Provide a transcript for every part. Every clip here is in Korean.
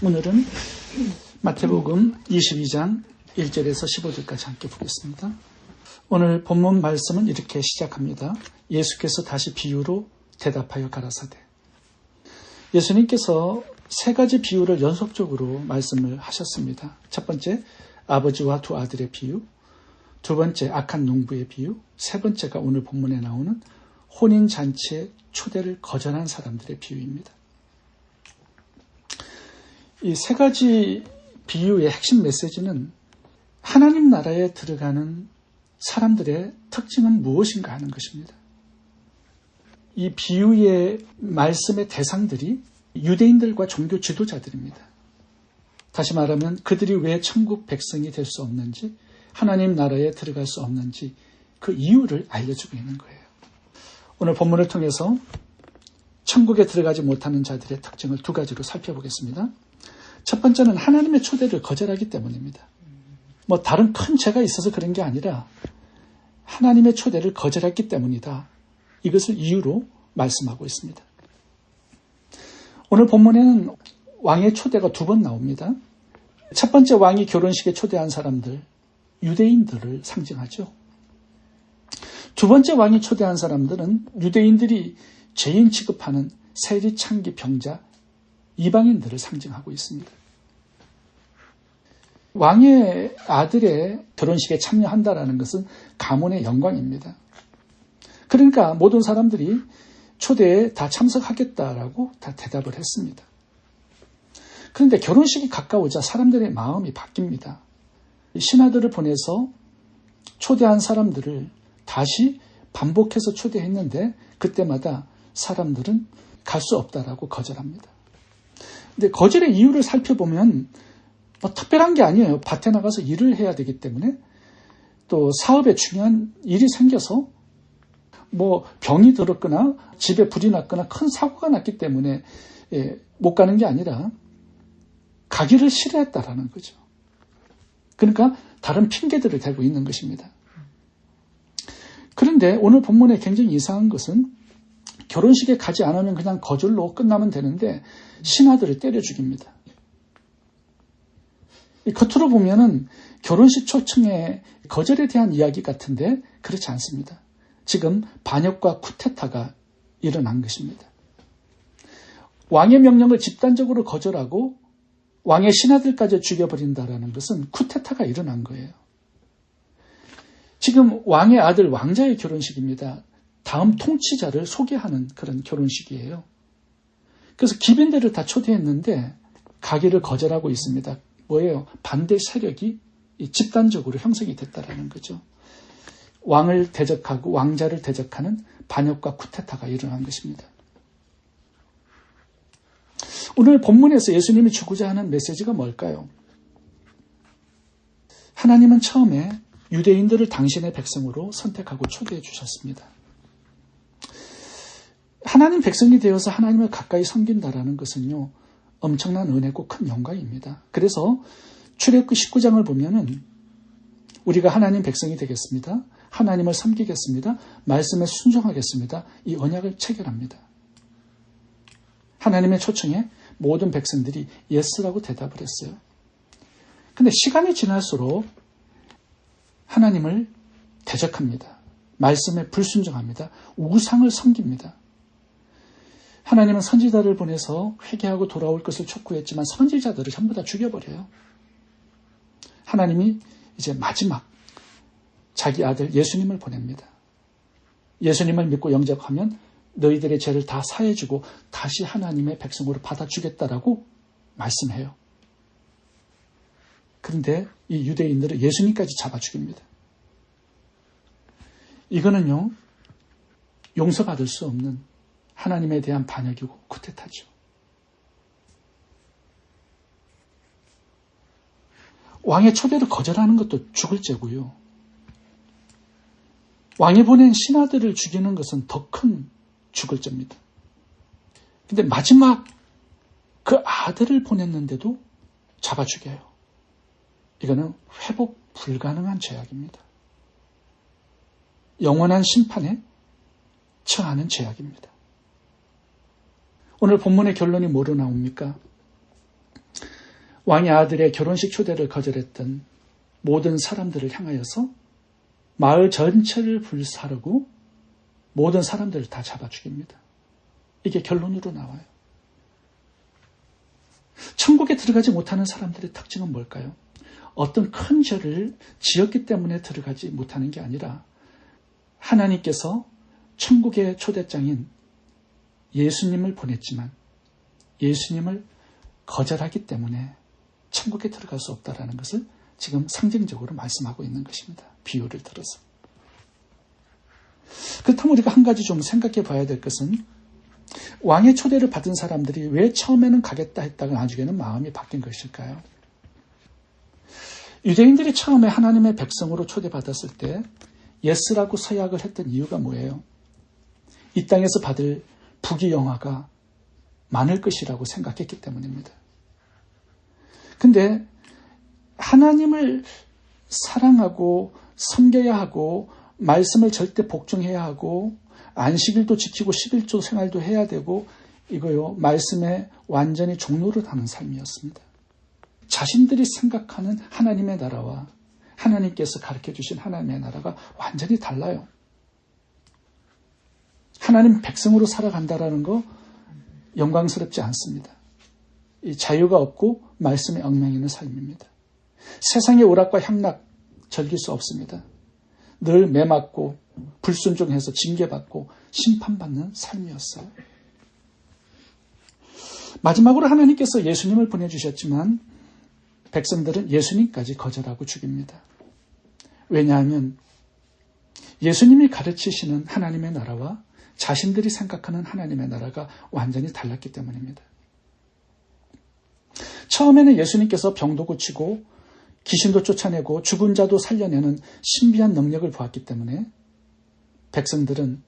오늘은 마태복음 22장 1절에서 15절까지 함께 보겠습니다. 오늘 본문 말씀은 이렇게 시작합니다. 예수께서 다시 비유로 대답하여 가라사대. 예수님께서 세 가지 비유를 연속적으로 말씀을 하셨습니다. 첫 번째, 아버지와 두 아들의 비유. 두 번째, 악한 농부의 비유. 세 번째가 오늘 본문에 나오는 혼인잔치의 초대를 거절한 사람들의 비유입니다. 이 세 가지 비유의 핵심 메시지는 하나님 나라에 들어가는 사람들의 특징은 무엇인가 하는 것입니다. 이 비유의 말씀의 대상들이 유대인들과 종교 지도자들입니다. 다시 말하면 그들이 왜 천국 백성이 될 수 없는지, 하나님 나라에 들어갈 수 없는지 그 이유를 알려주고 있는 거예요. 오늘 본문을 통해서 천국에 들어가지 못하는 자들의 특징을 두 가지로 살펴보겠습니다. 첫 번째는 하나님의 초대를 거절하기 때문입니다. 다른 큰 죄가 있어서 그런 게 아니라 하나님의 초대를 거절했기 때문이다. 이것을 이유로 말씀하고 있습니다. 오늘 본문에는 왕의 초대가 두 번 나옵니다. 첫 번째 왕이 결혼식에 초대한 사람들, 유대인들을 상징하죠. 두 번째 왕이 초대한 사람들은 유대인들이 죄인 취급하는 세리, 창기, 병자, 이방인들을 상징하고 있습니다. 왕의 아들의 결혼식에 참여한다는 것은 가문의 영광입니다. 그러니까 모든 사람들이 초대에 다 참석하겠다라고 다 대답을 했습니다. 그런데 결혼식이 가까우자 사람들의 마음이 바뀝니다. 신하들을 보내서 초대한 사람들을 다시 반복해서 초대했는데 그때마다 사람들은 갈 수 없다라고 거절합니다. 근데 거절의 이유를 살펴보면 특별한 게 아니에요. 밭에 나가서 일을 해야 되기 때문에, 또 사업에 중요한 일이 생겨서 병이 들었거나 집에 불이 났거나 큰 사고가 났기 때문에 못 가는 게 아니라 가기를 싫어했다라는 거죠. 그러니까 다른 핑계들을 대고 있는 것입니다. 그런데 오늘 본문에 굉장히 이상한 것은 결혼식에 가지 않으면 그냥 거절로 끝나면 되는데 신하들을 때려 죽입니다. 겉으로 보면은 결혼식 초청의 거절에 대한 이야기 같은데 그렇지 않습니다. 지금 반역과 쿠데타가 일어난 것입니다. 왕의 명령을 집단적으로 거절하고 왕의 신하들까지 죽여버린다는 것은 쿠데타가 일어난 거예요. 지금 왕의 아들 왕자의 결혼식입니다. 다음 통치자를 소개하는 그런 결혼식이에요. 그래서 기빈들을 다 초대했는데 가기를 거절하고 있습니다. 뭐예요? 반대 세력이 집단적으로 형성이 됐다라는 거죠. 왕을 대적하고 왕자를 대적하는 반역과 쿠데타가 일어난 것입니다. 오늘 본문에서 예수님이 주고자 하는 메시지가 뭘까요? 하나님은 처음에 유대인들을 당신의 백성으로 선택하고 초대해 주셨습니다. 하나님 백성이 되어서 하나님을 가까이 섬긴다라는 것은요, 엄청난 은혜고 큰 영광입니다. 그래서 출애굽기 19장을 보면은 우리가 하나님 백성이 되겠습니다. 하나님을 섬기겠습니다. 말씀에 순종하겠습니다. 이 언약을 체결합니다. 하나님의 초청에 모든 백성들이 예스라고 대답을 했어요. 근데 시간이 지날수록 하나님을 대적합니다. 말씀에 불순종합니다. 우상을 섬깁니다. 하나님은 선지자를 보내서 회개하고 돌아올 것을 촉구했지만 선지자들을 전부 다 죽여버려요. 하나님이 이제 마지막 자기 아들 예수님을 보냅니다. 예수님을 믿고 영접하면 너희들의 죄를 다 사해주고 다시 하나님의 백성으로 받아주겠다라고 말씀해요. 그런데 이 유대인들은 예수님까지 잡아 죽입니다. 이거는요, 용서받을 수 없는 하나님에 대한 반역이고 쿠데타죠. 왕의 초대를 거절하는 것도 죽을 죄고요. 왕이 보낸 신하들을 죽이는 것은 더 큰 죽을 죄입니다. 근데 마지막 그 아들을 보냈는데도 잡아 죽여요. 이거는 회복 불가능한 죄악입니다. 영원한 심판에 처하는 죄악입니다. 오늘 본문의 결론이 뭐로 나옵니까? 왕의 아들의 결혼식 초대를 거절했던 모든 사람들을 향하여서 마을 전체를 불사르고 모든 사람들을 다 잡아 죽입니다. 이게 결론으로 나와요. 천국에 들어가지 못하는 사람들의 특징은 뭘까요? 어떤 큰 죄를 지었기 때문에 들어가지 못하는 게 아니라 하나님께서 천국의 초대장인 예수님을 보냈지만 예수님을 거절하기 때문에 천국에 들어갈 수 없다는 것을 지금 상징적으로 말씀하고 있는 것입니다. 비유를 들어서. 그렇다면 우리가 한 가지 좀 생각해 봐야 될 것은 왕의 초대를 받은 사람들이 왜 처음에는 가겠다 했다가 나중에는 마음이 바뀐 것일까요? 유대인들이 처음에 하나님의 백성으로 초대받았을 때 예스라고 서약을 했던 이유가 뭐예요? 이 땅에서 받을 부귀영화가 많을 것이라고 생각했기 때문입니다. 근데 하나님을 사랑하고 섬겨야 하고 말씀을 절대 복종해야 하고 안식일도 지키고 11조 생활도 해야 되고 이거요 말씀에 완전히 종로를 하는 삶이었습니다. 자신들이 생각하는 하나님의 나라와 하나님께서 가르쳐주신 하나님의 나라가 완전히 달라요. 하나님 백성으로 살아간다라는 거 영광스럽지 않습니다. 이 자유가 없고 말씀에 얽매이는 삶입니다. 세상의 오락과 향락 즐길 수 없습니다. 늘 매맞고 불순종해서 징계받고 심판받는 삶이었어요. 마지막으로 하나님께서 예수님을 보내주셨지만 백성들은 예수님까지 거절하고 죽입니다. 왜냐하면 예수님이 가르치시는 하나님의 나라와 자신들이 생각하는 하나님의 나라가 완전히 달랐기 때문입니다. 처음에는 예수님께서 병도 고치고 귀신도 쫓아내고 죽은 자도 살려내는 신비한 능력을 보았기 때문에 백성들은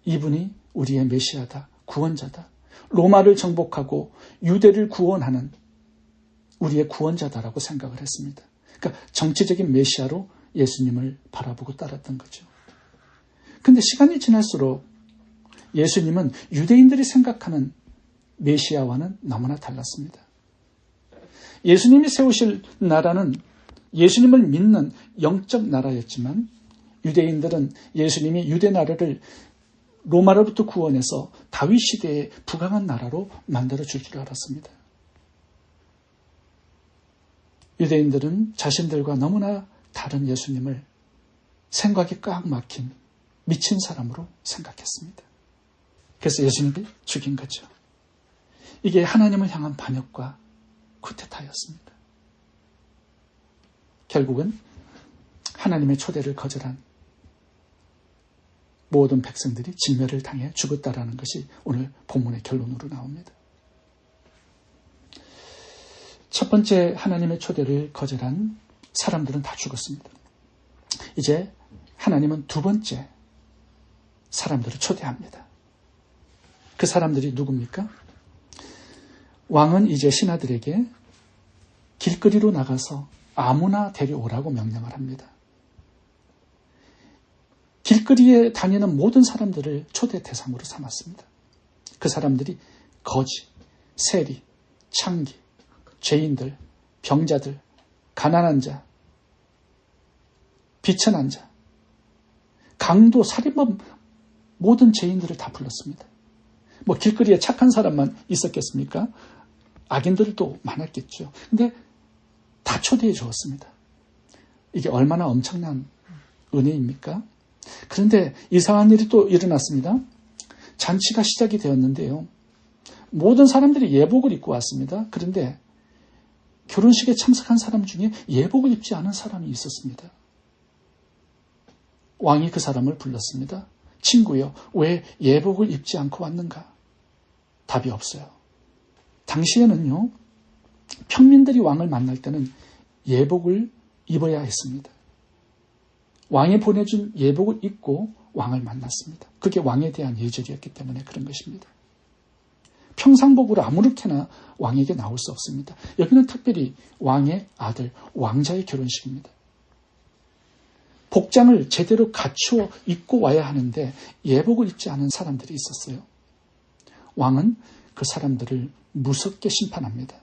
이분이 우리의 메시아다, 구원자다, 로마를 정복하고 유대를 구원하는 우리의 구원자다라고 생각을 했습니다. 그러니까 정치적인 메시아로 예수님을 바라보고 따랐던 거죠. 그런데 시간이 지날수록 예수님은 유대인들이 생각하는 메시아와는 너무나 달랐습니다. 예수님이 세우실 나라는 예수님을 믿는 영적 나라였지만 유대인들은 예수님이 유대 나라를 로마로부터 구원해서 다윗 시대에 부강한 나라로 만들어줄 줄 알았습니다. 유대인들은 자신들과 너무나 다른 예수님을 생각이 꽉 막힌 미친 사람으로 생각했습니다. 그래서 예수님을 죽인 거죠. 이게 하나님을 향한 반역과 쿠데타였습니다. 결국은 하나님의 초대를 거절한 모든 백성들이 진멸을 당해 죽었다라는 것이 오늘 본문의 결론으로 나옵니다. 첫 번째 하나님의 초대를 거절한 사람들은 다 죽었습니다. 이제 하나님은 두 번째 사람들을 초대합니다. 그 사람들이 누굽니까? 왕은 이제 신하들에게 길거리로 나가서 아무나 데려오라고 명령을 합니다. 길거리에 다니는 모든 사람들을 초대 대상으로 삼았습니다. 그 사람들이 거지, 세리, 창기, 죄인들, 병자들, 가난한 자, 비천한 자, 강도, 살인범 모든 죄인들을 다 불렀습니다. 뭐 길거리에 착한 사람만 있었겠습니까? 악인들도 많았겠죠. 근데 다 초대해 주었습니다. 이게 얼마나 엄청난 은혜입니까? 그런데 이상한 일이 또 일어났습니다. 잔치가 시작이 되었는데요. 모든 사람들이 예복을 입고 왔습니다. 그런데 결혼식에 참석한 사람 중에 예복을 입지 않은 사람이 있었습니다. 왕이 그 사람을 불렀습니다. 친구요, 왜 예복을 입지 않고 왔는가? 답이 없어요. 당시에는요, 평민들이 왕을 만날 때는 예복을 입어야 했습니다. 왕이 보내준 예복을 입고 왕을 만났습니다. 그게 왕에 대한 예절이었기 때문에 그런 것입니다. 평상복으로 아무렇게나 왕에게 나올 수 없습니다. 여기는 특별히 왕의 아들, 왕자의 결혼식입니다. 복장을 제대로 갖추어 입고 와야 하는데 예복을 입지 않은 사람들이 있었어요. 왕은 그 사람들을 무섭게 심판합니다.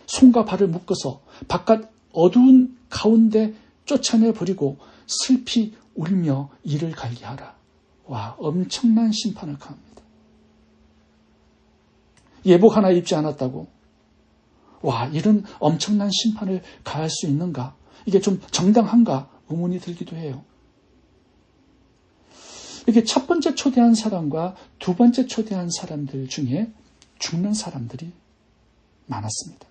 손과 발을 묶어서 바깥 어두운 가운데 쫓아내버리고 슬피 울며 이를 갈게 하라. 와, 엄청난 심판을 가합니다. 예복 하나 입지 않았다고? 와, 이런 엄청난 심판을 가할 수 있는가? 이게 좀 정당한가? 의문이 들기도 해요. 이게 첫 번째 초대한 사람과 두 번째 초대한 사람들 중에 죽는 사람들이 많았습니다.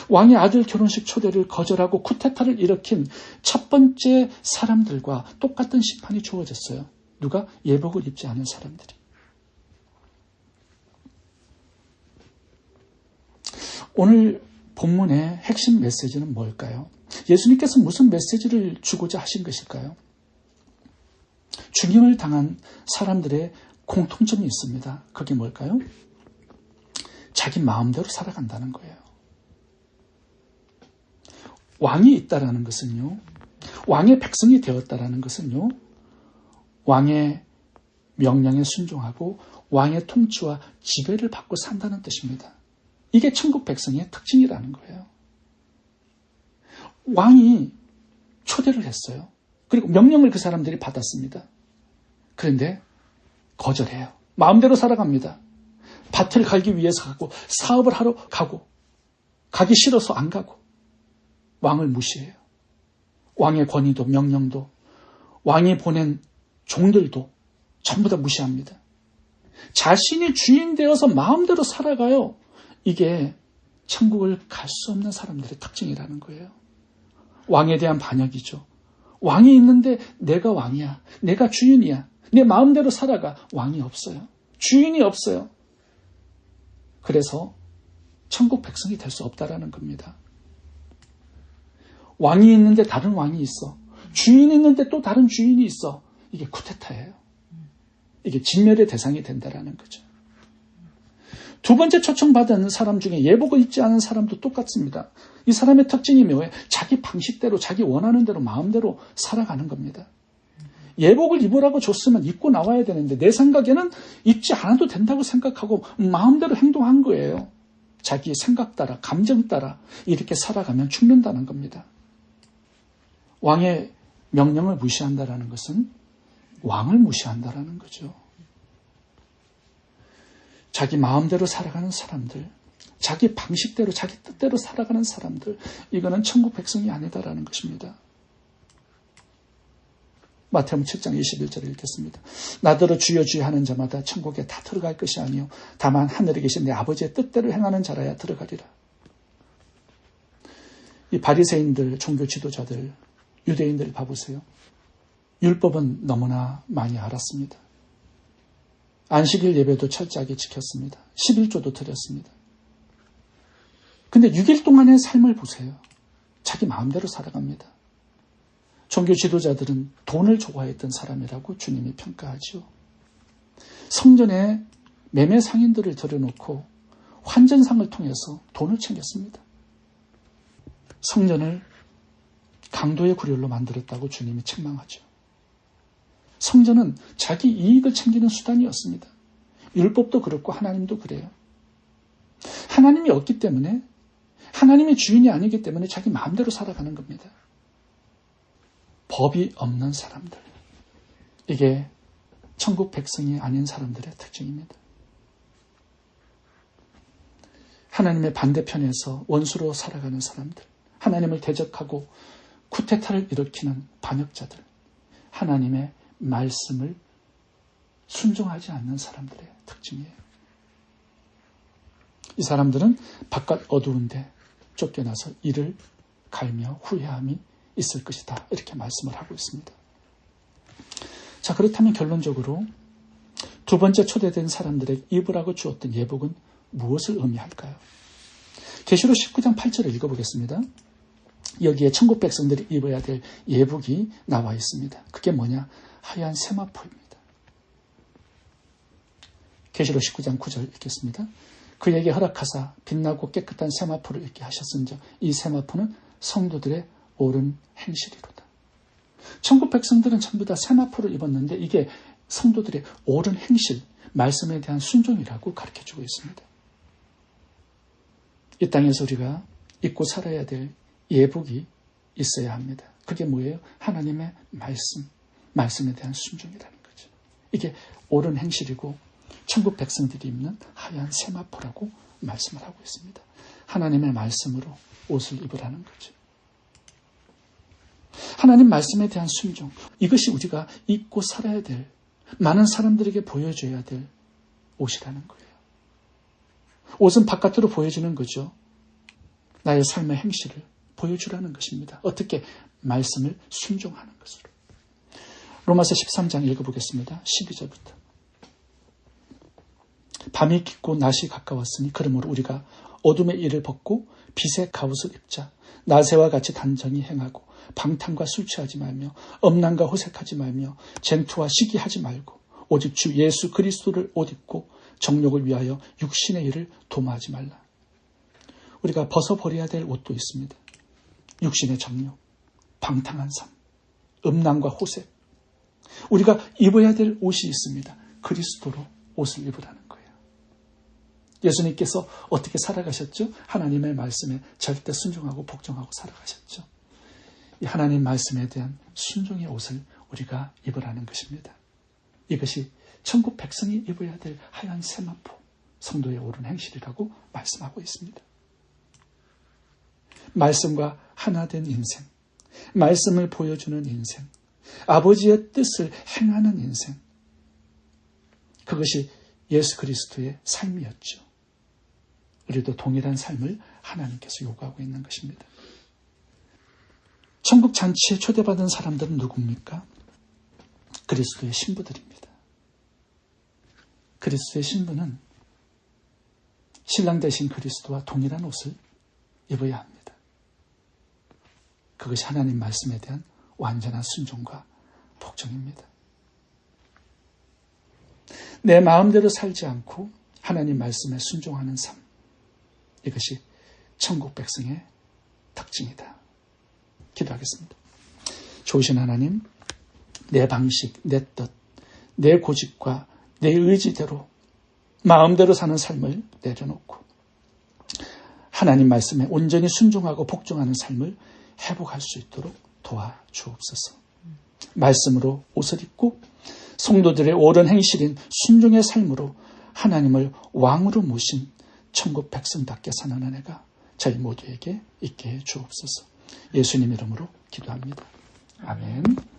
왕의 아들 결혼식 초대를 거절하고 쿠데타를 일으킨 첫 번째 사람들과 똑같은 심판이 주어졌어요. 누가? 예복을 입지 않은 사람들이. 오늘 본문의 핵심 메시지는 뭘까요? 예수님께서 무슨 메시지를 주고자 하신 것일까요? 죽임을 당한 사람들의 공통점이 있습니다. 그게 뭘까요? 자기 마음대로 살아간다는 거예요. 왕이 있다라는 것은요, 왕의 백성이 되었다라는 것은요, 왕의 명령에 순종하고 왕의 통치와 지배를 받고 산다는 뜻입니다. 이게 천국 백성의 특징이라는 거예요. 왕이 초대를 했어요. 그리고 명령을 그 사람들이 받았습니다. 그런데 거절해요. 마음대로 살아갑니다. 밭을 갈기 위해서 가고 사업을 하러 가고 가기 싫어서 안 가고 왕을 무시해요. 왕의 권위도 명령도 왕이 보낸 종들도 전부 다 무시합니다. 자신이 주인 되어서 마음대로 살아가요. 이게 천국을 갈 수 없는 사람들의 특징이라는 거예요. 왕에 대한 반역이죠. 왕이 있는데 내가 왕이야. 내가 주인이야. 내 마음대로 살아가. 왕이 없어요. 주인이 없어요. 그래서 천국 백성이 될 수 없다라는 겁니다. 왕이 있는데 다른 왕이 있어. 주인이 있는데 또 다른 주인이 있어. 이게 쿠데타예요. 이게 진멸의 대상이 된다라는 거죠. 두 번째 초청받은 사람 중에 예복을 입지 않은 사람도 똑같습니다. 이 사람의 특징이 뭐예요? 자기 방식대로, 자기 원하는 대로, 마음대로 살아가는 겁니다. 예복을 입으라고 줬으면 입고 나와야 되는데 내 생각에는 입지 않아도 된다고 생각하고 마음대로 행동한 거예요. 자기 생각 따라, 감정 따라 이렇게 살아가면 죽는다는 겁니다. 왕의 명령을 무시한다라는 것은 왕을 무시한다라는 거죠. 자기 마음대로 살아가는 사람들, 자기 방식대로, 자기 뜻대로 살아가는 사람들, 이거는 천국 백성이 아니다라는 것입니다. 마태복음 7장 21절을 읽겠습니다. 나더러 주여 주여 하는 자마다 천국에 다 들어갈 것이 아니요 다만 하늘에 계신 내 아버지의 뜻대로 행하는 자라야 들어가리라. 이 바리새인들, 종교 지도자들, 유대인들 봐보세요. 율법은 너무나 많이 알았습니다. 안식일 예배도 철저하게 지켰습니다. 11조도 드렸습니다. 근데 6일 동안의 삶을 보세요. 자기 마음대로 살아갑니다. 종교 지도자들은 돈을 좋아했던 사람이라고 주님이 평가하죠. 성전에 매매 상인들을 들여놓고 환전상을 통해서 돈을 챙겼습니다. 성전을 강도의 구렬로 만들었다고 주님이 책망하죠. 성전은 자기 이익을 챙기는 수단이었습니다. 율법도 그렇고 하나님도 그래요. 하나님이 없기 때문에, 하나님이 주인이 아니기 때문에 자기 마음대로 살아가는 겁니다. 법이 없는 사람들, 이게 천국 백성이 아닌 사람들의 특징입니다. 하나님의 반대편에서 원수로 살아가는 사람들, 하나님을 대적하고 쿠데타를 일으키는 반역자들, 하나님의 말씀을 순종하지 않는 사람들의 특징이에요. 이 사람들은 바깥 어두운데 쫓겨나서 이를 갈며 후회함이 있을 것이다. 이렇게 말씀을 하고 있습니다. 자, 그렇다면 결론적으로 두 번째 초대된 사람들에게 입으라고 주었던 예복은 무엇을 의미할까요? 계시록 19장 8절을 읽어보겠습니다. 여기에 천국 백성들이 입어야 될 예복이 나와 있습니다. 그게 뭐냐? 하얀 세마포입니다. 계시록 19장 9절 읽겠습니다. 그에게 허락하사 빛나고 깨끗한 세마포를 입게 하셨은즉 이 세마포는 성도들의 옳은 행실이로다. 천국 백성들은 전부 다 세마포를 입었는데 이게 성도들의 옳은 행실, 말씀에 대한 순종이라고 가르쳐주고 있습니다. 이 땅에서 우리가 잊고 살아야 될 예복이 있어야 합니다. 그게 뭐예요? 하나님의 말씀에 대한 순종이라는 거죠. 이게 옳은 행실이고 천국 백성들이 입는 하얀 세마포라고 말씀을 하고 있습니다. 하나님의 말씀으로 옷을 입으라는 거죠. 하나님 말씀에 대한 순종, 이것이 우리가 입고 살아야 될, 많은 사람들에게 보여줘야 될 옷이라는 거예요. 옷은 바깥으로 보여주는 거죠. 나의 삶의 행실을 보여주라는 것입니다. 어떻게? 말씀을 순종하는 것으로. 로마서 13장 읽어보겠습니다. 12절부터. 밤이 깊고 낮이 가까웠으니 그러므로 우리가 어둠의 일을 벗고 빛의 갑옷을 입자. 낮에와 같이 단정히 행하고 방탕과 술 취하지 말며 음란과 호색하지 말며 쟁투와 시기하지 말고 오직 주 예수 그리스도를 옷 입고 정욕을 위하여 육신의 일을 도모하지 말라. 우리가 벗어버려야 될 옷도 있습니다. 육신의 정욕, 방탕한 삶, 음란과 호색. 우리가 입어야 될 옷이 있습니다. 그리스도로 옷을 입으라는 거예요. 예수님께서 어떻게 살아가셨죠? 하나님의 말씀에 절대 순종하고 복종하고 살아가셨죠. 이 하나님 말씀에 대한 순종의 옷을 우리가 입으라는 것입니다. 이것이 천국 백성이 입어야 될 하얀 세마포, 성도의 옳은 행실이라고 말씀하고 있습니다. 말씀과 하나 된 인생, 말씀을 보여주는 인생, 아버지의 뜻을 행하는 인생, 그것이 예수 그리스도의 삶이었죠. 우리도 동일한 삶을 하나님께서 요구하고 있는 것입니다. 천국 잔치에 초대받은 사람들은 누굽니까? 그리스도의 신부들입니다. 그리스도의 신부는 신랑 되신 그리스도와 동일한 옷을 입어야 합니다. 그것이 하나님 말씀에 대한 완전한 순종과 복종입니다. 내 마음대로 살지 않고 하나님 말씀에 순종하는 삶, 이것이 천국 백성의 특징이다. 기도하겠습니다. 좋으신 하나님, 내 방식, 내 뜻, 내 고집과 내 의지대로 마음대로 사는 삶을 내려놓고 하나님 말씀에 온전히 순종하고 복종하는 삶을 회복할 수 있도록 도와주옵소서. 말씀으로 옷을 입고 성도들의 옳은 행실인 순종의 삶으로 하나님을 왕으로 모신 천국 백성답게 사는 은혜가 저희 모두에게 있게 해 주옵소서. 예수님 이름으로 기도합니다. 아멘.